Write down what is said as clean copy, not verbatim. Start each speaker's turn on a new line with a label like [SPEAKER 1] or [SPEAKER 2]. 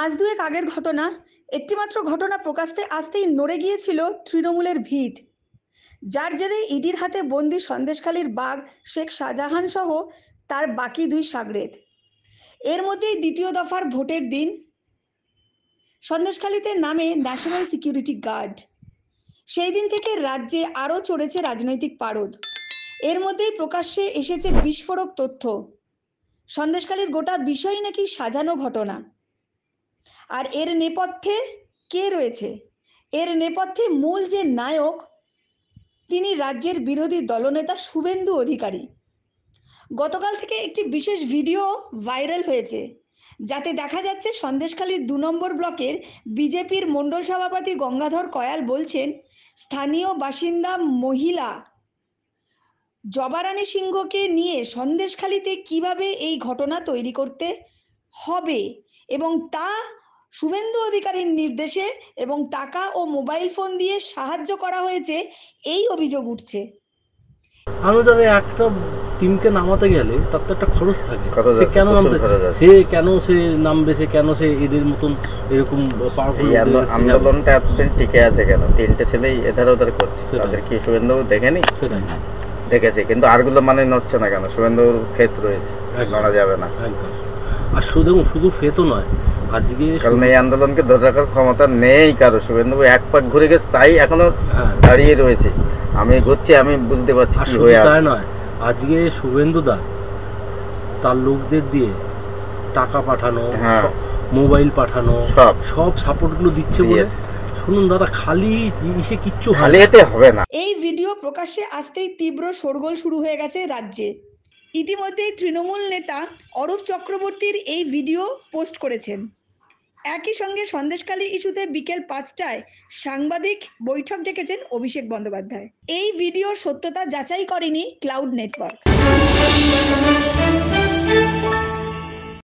[SPEAKER 1] মাস দুয়েক আগের ঘটনা। একটিমাত্র ঘটনা প্রকাশ্যে আসতেই নড়ে গিয়েছিল তৃণমূলের ভিত, যার জেরে ইডির হাতে বন্দি সন্দেশখালীর বাঘ শেখ শাহজাহান সহ তার বাকি দুই শাগরেদ। এর মধ্যেই দ্বিতীয় দফার ভোটের দিন সন্দেশখালীতে নামে ন্যাশনাল সিকিউরিটি গার্ড। সেই দিন থেকে রাজ্যে আরও চড়েছে রাজনৈতিক পারদ। এর মধ্যেই প্রকাশ্যে এসেছে বিস্ফোরক তথ্য, সন্দেশখালীর গোটা বিষয় নাকি সাজানো ঘটনা। আর এর নেপথ্যে কে রয়েছে? এর নেপথ্যে মূল যে নায়ক, তিনি রাজ্যের বিরোধী দলনেতা শুভেন্দু অধিকারী। গতকাল থেকে একটি বিশেষ ভিডিও ভাইরাল হয়েছে, যাতে দেখা যাচ্ছে সন্দেশখালীর 2 নম্বর ব্লকের বিজেপির মণ্ডল সভাপতি গঙ্গাধর কয়াল বলছেন, স্থানীয় বাসিন্দা মহিলা জবারানী সিংহকে নিয়ে সন্দেশখালীতে কিভাবে এই ঘটনা তৈরি করতে হবে এবং তা শুভেন্দু অধিকারীর নির্দেশে এবং টাকা ও মোবাইল ফোন দিয়ে সাহায্য করা হয়েছে, এই অভিযোগ উঠছে।
[SPEAKER 2] আমি ধরে একটা টিমকে নামাতে গেলে তার তো একটা খরচ থাকে, সে কেন নামবে, সে কেন সে এদের মতন এরকম পাওয়ারফুল
[SPEAKER 3] আন্দোলনটা এতদিন টিকে আছে কেন? 3টে ছেলেই এধার ওধার করছে, তাদের কি শুভেন্দু দেখেনি? দেখেছে, কিন্তু আরগুলো মানে নড়ছে না কেন? শুভেন্দুর ফেত রয়েছে, নড়া যাবে না।
[SPEAKER 2] আর শুধু ফেতও নয়, আজকে
[SPEAKER 3] কারণ এই আন্দোলনকে ধরে রাখার ক্ষমতা নেই কারো। শুভেন্দু এক পাক ঘুরে গেছে, তাই এখনো দাঁড়িয়ে রয়েছে। আমি ঘুরছি, আমি বুঝতে পারছি কি হয়ে আছে।
[SPEAKER 2] তাই নয়, আজকে শুভেন্দু দা তার লোকদের দিয়ে টাকা পাঠানো, মোবাইল পাঠানো, সব সাপোর্টগুলো দিচ্ছে বলে শুনুন দাদা, খালি জিনিসে কিচ্ছু
[SPEAKER 3] হবে না।
[SPEAKER 1] এই ভিডিও প্রকাশ্যে আসতেই তীব্র শোরগোল শুরু হয়ে গেছে রাজ্যে। ইতিমধ্যেই তৃণমূল নেতা অরূপ চক্রবর্তীর এই ভিডিও পোস্ট করেছেন। একই সঙ্গে সন্দেশখালী ইস্যুতে বিকেল 5টায় সাংবাদিক বৈঠক ডেকেছেন অভিষেক বন্দ্যোপাধ্যায়। এই ভিডিওর সত্যতা যাচাই করেনি ক্লাউড নেটওয়ার্ক।